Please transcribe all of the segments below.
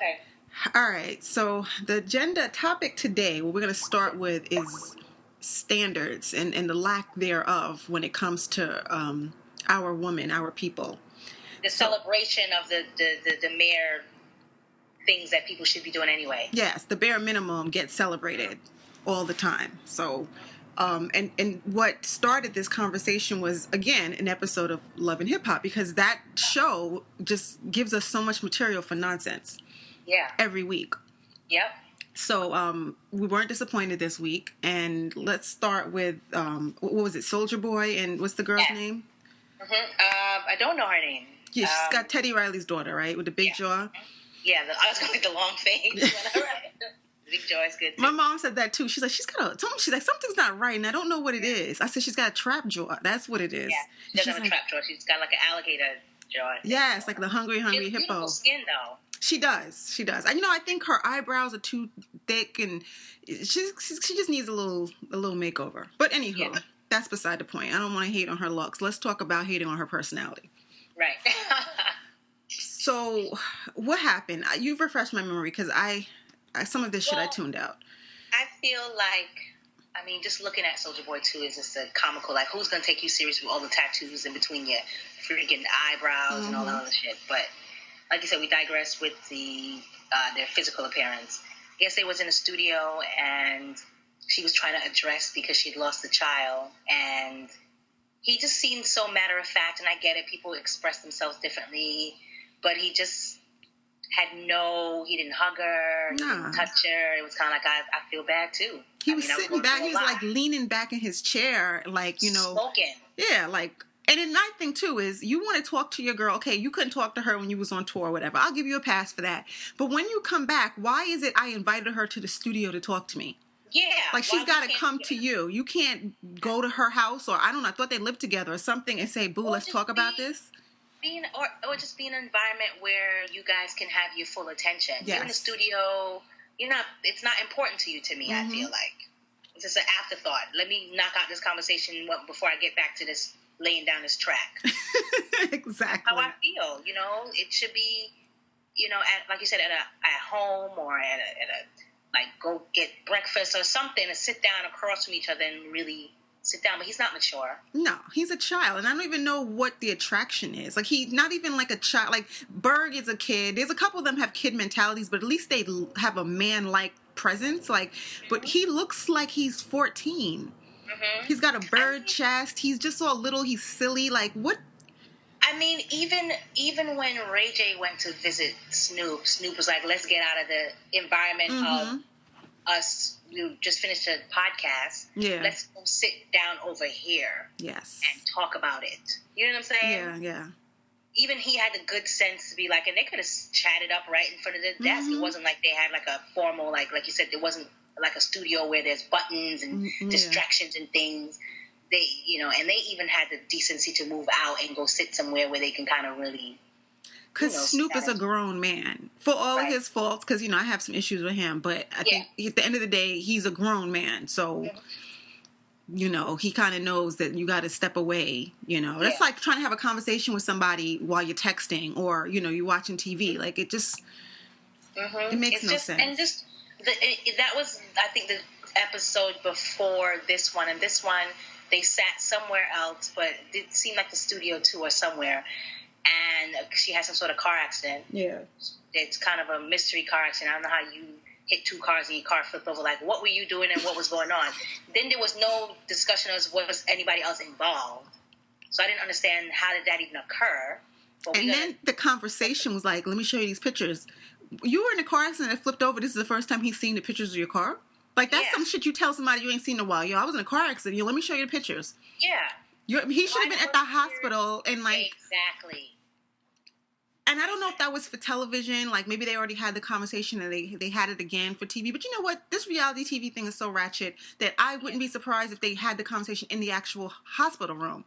Okay. All right. So the agenda topic today, what we're going to start with is standards and the lack thereof when it comes to our women, our people. The celebration of the mere things that people should be doing anyway. Yes, the bare minimum gets celebrated all the time. So, and what started this conversation was, again, an episode of Love and Hip Hop, because that show just gives us so much material for nonsense. Yeah. Every week. Yep. So we weren't disappointed this week, and let's start with what was it, Soldier Boy, and what's the girl's name? I don't know her name. Yeah, she's got Teddy Riley's daughter, right, with the big jaw. Yeah, I was going with the long face. Big jaw is good too. My mom said that too. She's like, she's like, something's not right, and I don't know what it is. I said, she's got a trap jaw. That's what it is. Yeah, she doesn't have a trap jaw. She's got like an alligator jaw. Yeah, it's like the hungry she has hippo. Beautiful skin though. She does. And, I think her eyebrows are too thick, and she just needs a little makeover. But anywho, that's beside the point. I don't want to hate on her looks. Let's talk about hating on her personality. Right. So, what happened? You've refreshed my memory, because I some of this shit I tuned out. I feel like, just looking at Soulja Boy 2 is just a comical, like, who's going to take you serious with all the tattoos in between your freaking eyebrows and all that other shit. But like you said, we digress with their physical appearance. I guess they was in a studio and she was trying to address because she'd lost a child, and he just seemed so matter of fact. And I get it, people express themselves differently, but he just he didn't hug her, he didn't touch her. It was kind of like, I feel bad too. He was sitting back, he was like leaning back in his chair, like, smoking. Yeah, like. And another thing, too, is you want to talk to your girl. Okay, you couldn't talk to her when you was on tour or whatever. I'll give you a pass for that. But when you come back, why is it I invited her to the studio to talk to me? Yeah. Like, she's got to come to you. You can't go to her house, or I don't know, I thought they lived together or something, and say, boo, let's talk about this. Or just be an environment where you guys can have your full attention. Yes. You're in the studio, it's not important to you, to me, I feel like. It's just an afterthought. Let me knock out this conversation before I get back to this laying down this track. Exactly. How I feel, it should be, at, like you said, at home, or at a like, go get breakfast or something, and sit down across from each other and really sit down. But he's not mature. No, he's a child, and I don't even know what the attraction is. Like, he's not even like a child. Like, Berg is a kid. There's a couple of them have kid mentalities, but at least they have a man-like presence. Like, but he looks like he's 14. He's got a bird chest. He's just so little. He's silly. Like, what? Even when Ray J went to visit Snoop was like, let's get out of the environment of us. We just finished a podcast. Yeah. Let's go sit down over here. Yes. And talk about it. You know what I'm saying? Yeah. Even he had the good sense to be like, and they could have chatted up right in front of the desk. It wasn't like they had like a formal, like you said, there wasn't like a studio where there's buttons and distractions and things. They, and they even had the decency to move out and go sit somewhere where they can kind of really. Because Snoop is a grown man, for all his faults. Because I have some issues with him, but I think at the end of the day, he's a grown man. So, he kind of knows that you got to step away. That's like trying to have a conversation with somebody while you're texting, or you're watching TV. Like, it just it makes no sense. And just. That was, I think, the episode before this one. And this one, they sat somewhere else, but it seemed like the studio too, or somewhere. And she had some sort of car accident. Yeah. It's kind of a mystery car accident. I don't know how you hit two cars and your car flipped over. Like, what were you doing and what was going on? Then there was no discussion of was anybody else involved. So I didn't understand how did that even occur. And then the conversation was like, let me show you these pictures. You were in a car accident that flipped over. This is the first time he's seen the pictures of your car? Like, that's some shit you tell somebody you ain't seen in a while. Yo, I was in a car accident. Let me show you the pictures. Yeah. He should have been at the hospital and, like... Exactly. And I don't know if that was for television. Like, maybe they already had the conversation and they had it again for TV. But you know what? This reality TV thing is so ratchet that I wouldn't be surprised if they had the conversation in the actual hospital room.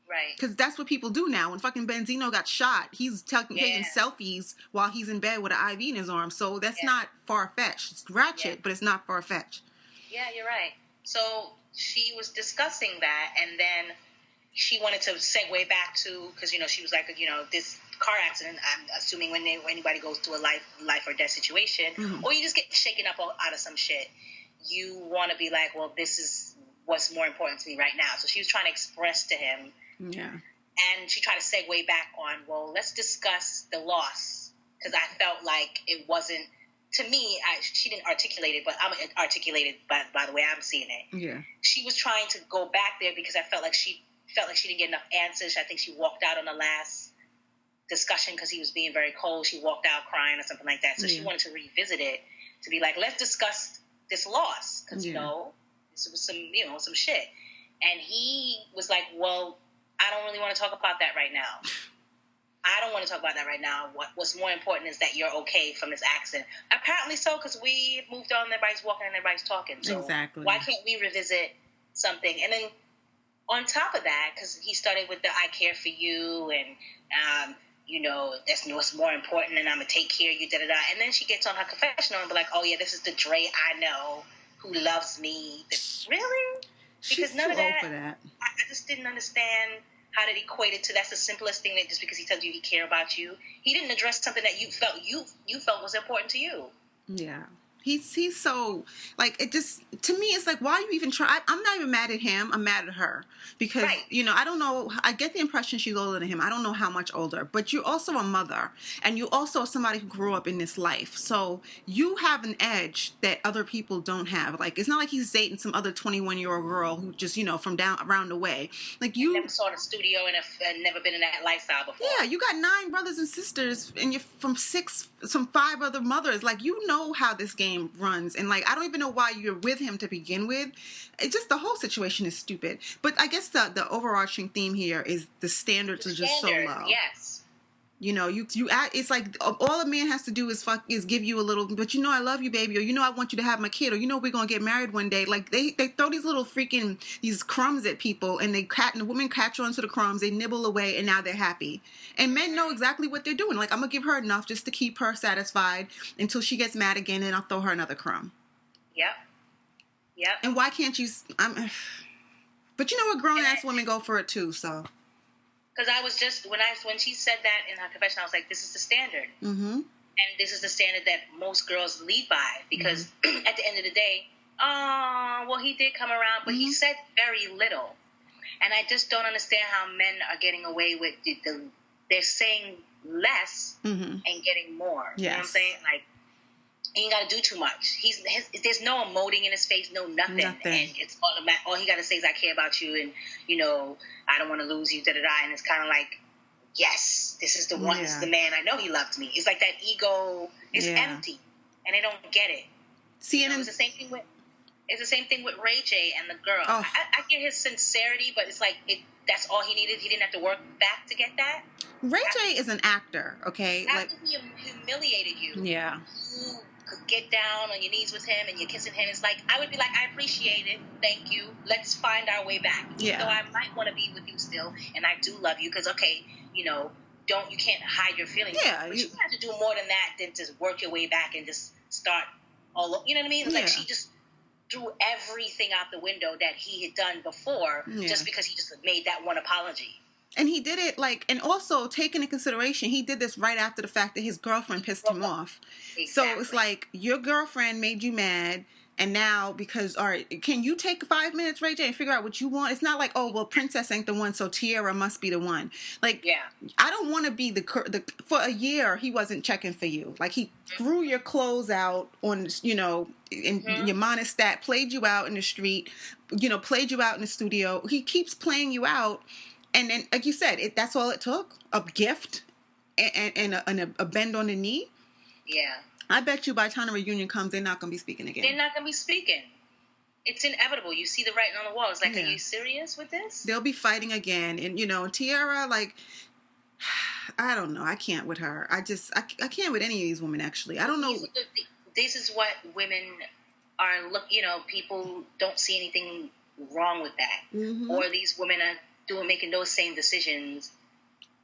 Right. Because that's what people do now. When fucking Benzino got shot, he's taking selfies while he's in bed with an IV in his arm. So that's not far-fetched. It's ratchet, but it's not far-fetched. Yeah, you're right. So she was discussing that, and then she wanted to segue back to, because, she was like, this car accident, I'm assuming when anybody goes through a life or death situation, or you just get shaken up out of some shit, you want to be like, well, this is what's more important to me right now. So she was trying to express to him. Yeah. And she tried to segue back on, well, let's discuss the loss. Because I felt like it wasn't, to me, she didn't articulate it, but I'm articulated by the way I'm seeing it. Yeah. She was trying to go back there because I felt like she didn't get enough answers. I think she walked out on the last discussion because he was being very cold. She walked out crying or something like that. So she wanted to revisit it to be like, let's discuss this loss. Because, this was some shit. And he was like, well, I don't really want to talk about that right now. I don't want to talk about that right now. What's more important is that you're okay from this accident. Apparently so, because we moved on, everybody's walking and everybody's talking. So exactly. Why can't we revisit something? And then on top of that, because he started with the I care for you and, that's what's more important and I'm going to take care of you, da-da-da. And then she gets on her confessional and be like, oh, yeah, this is the Dre I know who loves me. Really? Because none of that, I just didn't understand how did he equate it to that's the simplest thing that just because he tells you he care about you. He didn't address something that you felt was important to you. Yeah. He's so, like, it just, to me, it's like, why you even try? I'm not even mad at him. I'm mad at her. Because, I don't know. I get the impression she's older than him. I don't know how much older. But you're also a mother. And you also are somebody who grew up in this life. So you have an edge that other people don't have. Like, it's not like he's dating some other 21-year-old girl who just, from down around the way. Like, you never saw the studio and never been in that lifestyle before. Yeah, you got 9 brothers and sisters, and you're from 5 other mothers. Like, you know how this game runs, and like I don't even know why you're with him to begin with. It's just the whole situation is stupid. But I guess the overarching theme here is the standards are just so low. Yes. You act. It's like all a man has to do is give you a little. But I love you, baby, or I want you to have my kid, or we're gonna get married one day. Like they throw these little freaking these crumbs at people, and the women catch on to the crumbs. They nibble away, and now they're happy. And men know exactly what they're doing. Like I'm gonna give her enough just to keep her satisfied until she gets mad again, and I'll throw her another crumb. Yep. And why can't you? But what, grown ass women go for it too. So. Because I was just, when she said that in her confession, I was like, this is the standard. Mm-hmm. And this is the standard that most girls lead by. Because at the end of the day, he did come around, but he said very little. And I just don't understand how men are getting away with they're saying less and getting more. Yes. You know what I'm saying? Like, he ain't got to do too much. There's no emoting in his face, nothing. And it's automatic. All he got to say is, I care about you, and, I don't want to lose you, da-da-da. And it's kind of like, yes, this is the one, this is the man I know he loved me. It's like that ego is empty, and they don't get it. See, it's the same thing with Ray J and the girl. Oh. I get his sincerity, but it's like, that's all he needed. He didn't have to work back to get that. Ray J is an actor, okay? After he humiliated you. Yeah. You could get down on your knees with him and you're kissing him. It's like, I would be like, I appreciate it. Thank you. Let's find our way back. Even though I might want to be with you still, and I do love you, because, okay, you can't hide your feelings. Yeah. But you have to do more than that than just work your way back and just start all over. You know what I mean? It's like she just threw everything out the window that he had done before just because he just made that one apology. And he did it and also taking into consideration, he did this right after the fact that his girlfriend pissed him off. Exactly. So it's like, your girlfriend made you mad, and now all right, can you take 5 minutes, Ray J, and figure out what you want? It's not like, oh, well, Princess ain't the one, so Tiara must be the one. Like, I don't want to be for a year, he wasn't checking for you. Like, he threw your clothes out on, in your monostat, played you out in the street, played you out in the studio. He keeps playing you out. And then, like you said, that's all it took? A gift and a bend on the knee? Yeah. I bet you by the time the reunion comes, they're not going to be speaking again. They're not going to be speaking. It's inevitable. You see the writing on the wall. It's like, are you serious with this? They'll be fighting again. And, Tiara, like, I don't know. I can't with her. I can't with any of these women, actually. I don't know. This is what women are, people don't see anything wrong with that. Mm-hmm. Or these women are making those same decisions,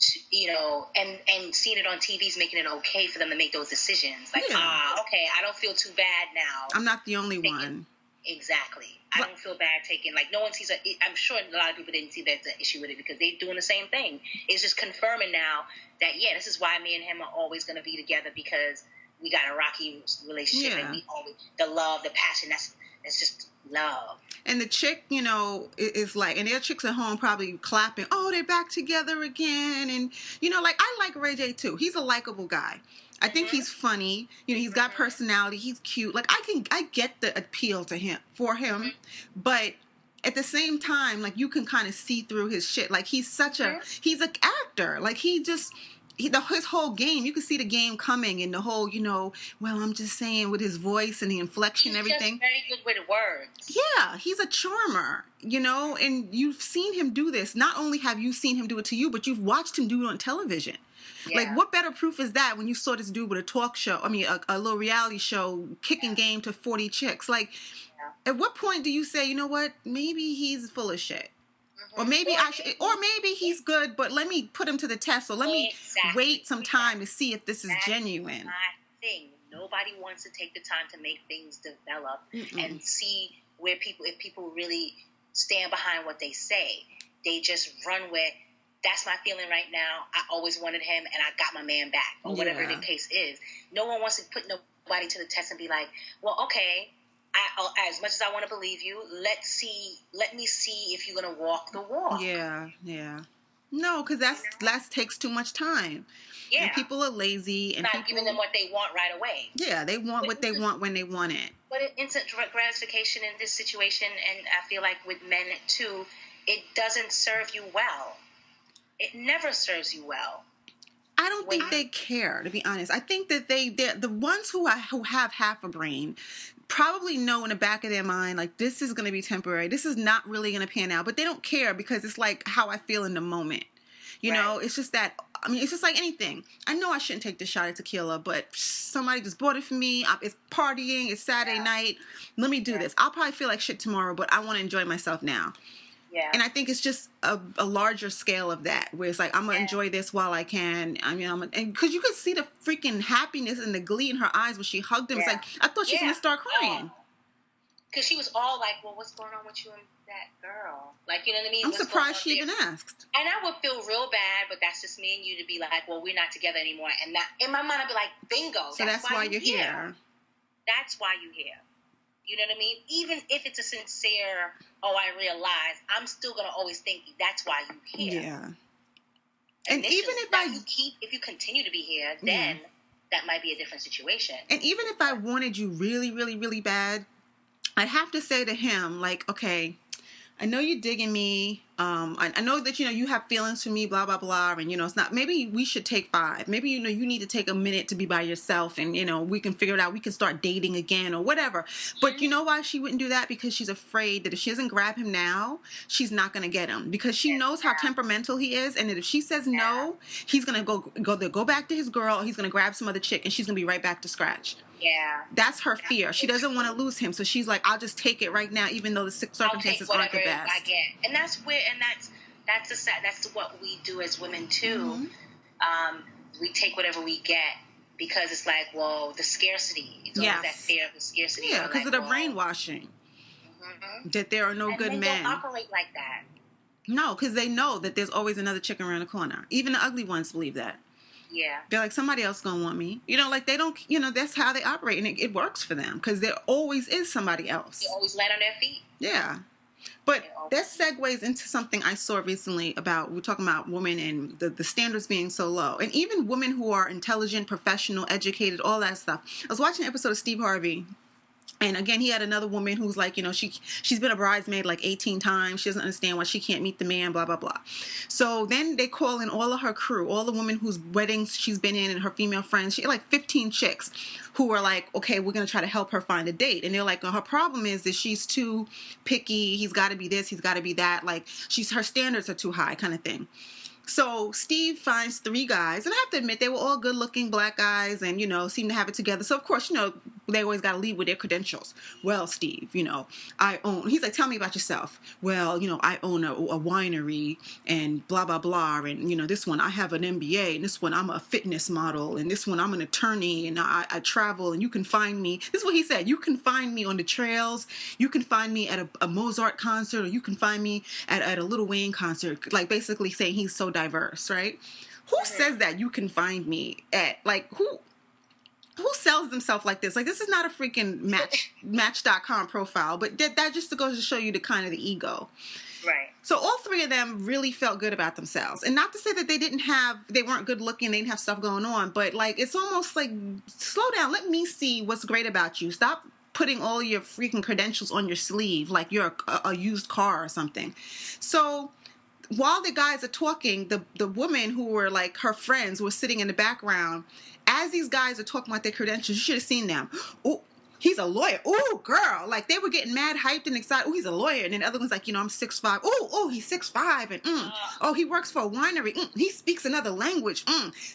and seeing it on TV is making it okay for them to make those decisions. Like, okay, I don't feel too bad now. I'm not the only one. Exactly. I don't feel bad taking, like, no one sees I'm sure a lot of people didn't see there's an issue with it because they're doing the same thing. It's just confirming now that, yeah, this is why me and him are always going to be together, because we got a rocky relationship, and we always, the love, the passion, that's just love. And the chick, you know, is like, and their chicks at home probably clapping, oh, they're back together again. And, you know, like, I like Ray J too. He's a likable guy. I think he's funny. You know, he's got personality. He's cute. Like, I get the appeal to him, but at the same time, like, you can kind of see through his shit. Like, he's he's an actor. Like, his whole game, you can see the game coming, and the whole, you know, well, I'm just saying, with his voice and the inflection and everything. He's very good with words. Yeah, he's a charmer, you know, and you've seen him do this. Not only have you seen him do it to you, but you've watched him do it on television. Yeah. Like, what better proof is that when you saw this dude with a talk show, a little reality show, kicking game to 40 chicks? Like, at what point do you say, you know what, maybe he's full of shit? Or maybe maybe he's good, but let me put him to the test. So let me wait some time to see if this is genuine. That's my thing. Nobody wants to take the time to make things develop and see if people really stand behind what they say. They just run with, that's my feeling right now. I always wanted him, and I got my man back, or whatever the case is. No one wants to put nobody to the test and be like, well, okay, as much as I want to believe you, let me see if you're going to walk the walk. Yeah. No, because that takes too much time. Yeah. And people are lazy. And not giving them what they want right away. Yeah, they want what they want when they want it. But instant gratification in this situation, and I feel like with men too, it doesn't serve you well. It never serves you well. I don't think they care, to be honest. I think that they're the ones who have half a brain probably know in the back of their mind, like, this is going to be temporary. This is not really going to pan out. But they don't care because it's like how I feel in the moment. You know, it's just that, I mean, it's just like anything. I know I shouldn't take this shot of tequila, but somebody just bought it for me. It's partying. It's Saturday night. Let me do this. I'll probably feel like shit tomorrow, but I want to enjoy myself now. Yeah. And I think it's just a larger scale of that, where it's like, I'm going to enjoy this while I can. I mean, and because you could see the freaking happiness and the glee in her eyes when she hugged him. It's like, I thought she was going to start crying. Because she was all like, well, what's going on with you and that girl? Like, you know what I mean? I'm surprised she even asked. And I would feel real bad, but that's just me and you to be like, well, we're not together anymore. And that, in my mind, I'd be like, bingo. So that's why you're here. That's why you're here. You know what I mean? Even if it's a sincere, I realize, I'm still going to always think that's why you're here. Yeah. And even if you continue to be here, then that might be a different situation. And even if I wanted you really, really, really bad, I'd have to say to him, like, okay, I know you're digging me. I know that, you have feelings for me, blah, blah, blah. And, it's not, maybe we should take 5. Maybe, you need to take a minute to be by yourself and, we can figure it out. We can start dating again or whatever. But you know why she wouldn't do that? Because she's afraid that if she doesn't grab him now, she's not going to get him. Because she knows how temperamental he is. And that if she says no, he's going to go back to his girl. He's going to grab some other chick and she's going to be right back to scratch. Yeah. That's her fear. She doesn't want to lose him. So she's like, I'll just take it right now, even though the circumstances aren't the best. I get. And that's where, that's what we do as women too. Mm-hmm. We take whatever we get because it's like, well, the scarcity. It's always that fear of the scarcity. Yeah, because of the brainwashing. Mm-hmm. That there are no good men. Don't operate like that. No, because they know that there's always another chicken around the corner. Even the ugly ones believe that. Yeah. They're like, somebody else gonna want me. Like they don't, that's how they operate. And it works for them because there always is somebody else. They always land on their feet. Yeah. But that segues into something I saw recently about, we're talking about women and the standards being so low. And even women who are intelligent, professional, educated, all that stuff. I was watching an episode of Steve Harvey. And again, he had another woman who's like, she's been a bridesmaid like 18 times. She doesn't understand why she can't meet the man, blah, blah, blah. So then they call in all of her crew, all the women whose weddings she's been in and her female friends. She had like 15 chicks who were like, okay, we're going to try to help her find a date. And they're like, her problem is that she's too picky. He's got to be this. He's got to be that. Like her standards are too high kind of thing. So Steve finds 3 guys, and I have to admit, they were all good-looking black guys and, seem to have it together. So, of course, They always got to lead with their credentials. Well, Steve, I own, he's like, tell me about yourself. Well, I own a winery and blah, blah, blah. And, this one, I have an MBA, and this one, I'm a fitness model, and this one, I'm an attorney, and I travel, and you can find me. This is what he said. You can find me on the trails. You can find me at a Mozart concert, or you can find me at a Lil Wayne concert. Like, basically saying he's so diverse, right? Who says that you can find me at, like, who sells themselves like this? Like, this is not a freaking Match.com profile, but that just goes to show you the kind of the ego. Right. So all three of them really felt good about themselves. And not to say that they weren't good looking, they didn't have stuff going on, but like, it's almost like, slow down, let me see what's great about you. Stop putting all your freaking credentials on your sleeve like you're a used car or something. So while the guys are talking, the women who were like her friends were sitting in the background. As these guys are talking about their credentials, you should have seen them. Oh, he's a lawyer. Oh, girl. Like, they were getting mad, hyped, and excited. Oh, he's a lawyer. And then the other one's like, I'm 6'5". Oh, he's 6'5". And, oh, he works for a winery. He speaks another language.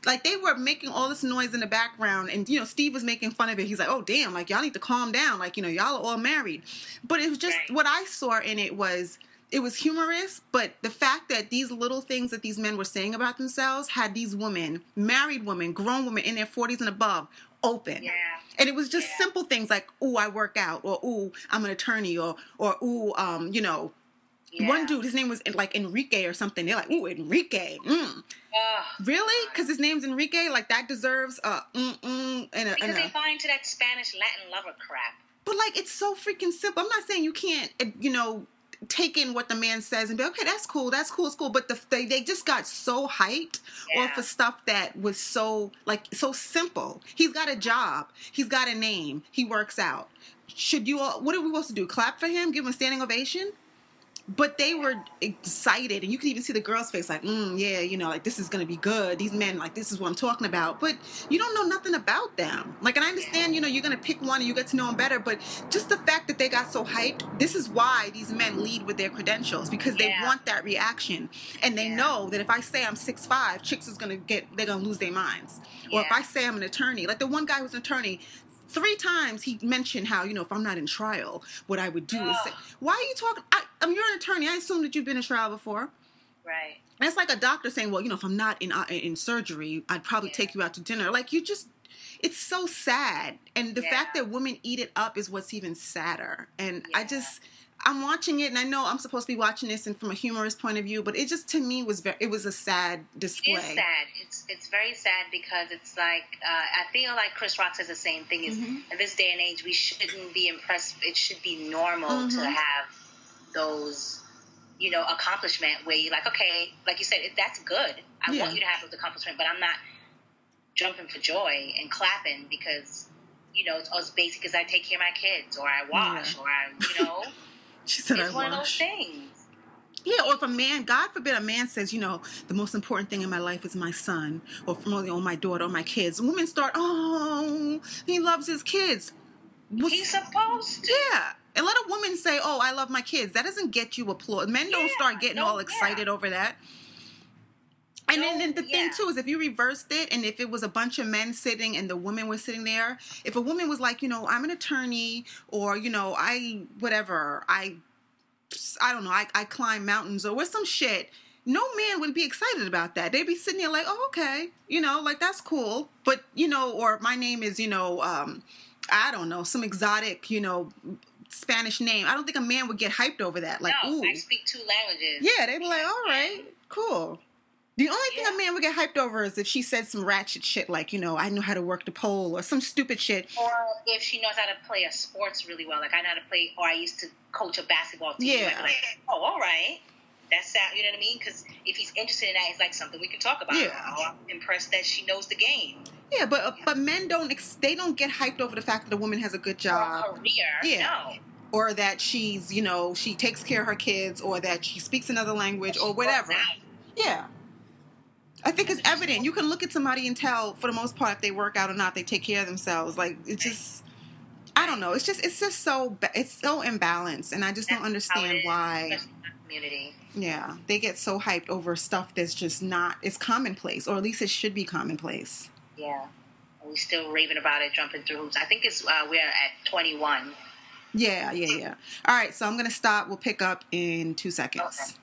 Like, they were making all this noise in the background. And, Steve was making fun of it. He's like, oh, damn. Like, y'all need to calm down. Like, y'all are all married. But it was just, what I saw in it was humorous, but the fact that these little things that these men were saying about themselves had these women, married women, grown women in their 40s and above, open. Yeah. And it was just simple things like, ooh, I work out, or ooh, I'm an attorney, or ooh, one dude, his name was like Enrique or something. They're like, ooh, Enrique. Really? Because his name's Enrique? Like, that deserves because they buy into that Spanish Latin lover crap. But like, it's so freaking simple. I'm not saying you can't, take in what the man says and be, okay, that's cool, it's cool. But they just got so hyped off of stuff that was so simple. He's got a job. He's got a name. He works out. What are we supposed to do? Clap for him? Give him a standing ovation? But they were excited, and you could even see the girl's face like, like, this is going to be good. These men, like, this is what I'm talking about. But you don't know nothing about them. Like, and I understand, you're going to pick one and you get to know them better, but just the fact that they got so hyped, this is why these men lead with their credentials, because they want that reaction. And they know that if I say I'm 6'5", chicks they're going to lose their minds. Or if I say I'm an attorney, like the one guy who's an attorney, 3 times he mentioned how, if I'm not in trial, what I would do is say, why are you talking? You're an attorney. I assume that you've been in trial before. Right. And it's like a doctor saying, well, if I'm not in surgery, I'd probably take you out to dinner. Like, it's so sad. And the fact that women eat it up is what's even sadder. And I'm watching it, and I know I'm supposed to be watching this and from a humorous point of view, but it just, to me, was a sad display. It is sad. It's very sad because it's like, I feel like Chris Rock says the same thing, is in this day and age, we shouldn't be impressed. It should be normal to have those, accomplishment where you're like, okay, like you said, that's good. I want you to have those accomplishments, but I'm not jumping for joy and clapping because, it's as basic as I take care of my kids, or I wash, or I, She said, it's one of those things. Yeah, or if a man, God forbid, a man says, the most important thing in my life is my son, or my daughter, or my kids. Women start, he loves his kids. He's supposed to. Yeah. And let a woman say, oh, I love my kids. That doesn't get you applause. Men don't start getting all excited over that. And then the thing, too, is if you reversed it, and if it was a bunch of men sitting and the woman was sitting there, if a woman was like, I'm an attorney, or, I don't know, I climb mountains, or some shit, no man would be excited about that. They'd be sitting there like, oh, okay, like, that's cool. But, or my name is, I don't know, some exotic, Spanish name. I don't think a man would get hyped over that. Like, no, ooh. I speak 2 languages. Yeah, they'd be like, all right, cool. The only thing a man would get hyped over is if she said some ratchet shit like, I know how to work the pole, or some stupid shit. Or if she knows how to play a sports really well. Like, I know how to play, or I used to coach a basketball team. Yeah. Like, oh, all right. That's that, you know what I mean? Because if he's interested in that, it's like something we can talk about. Yeah. Oh, I'm impressed that she knows the game. Yeah, but men don't get hyped over the fact that a woman has a good job. Or a career. No. Or that she's, she takes care of her kids, or that she speaks another language, or whatever. Yeah. I think it's evident. You can look at somebody and tell, for the most part, if they work out or not, they take care of themselves. Like, it's just, I don't know. It's just so imbalanced, and I just don't understand why. Community. Yeah, they get so hyped over stuff that's just not, it's commonplace, or at least it should be commonplace. Yeah. We still raving about it, jumping through hoops. I think it's we're at 21. Yeah. All right, so I'm gonna stop. We'll pick up in 2 seconds. Okay.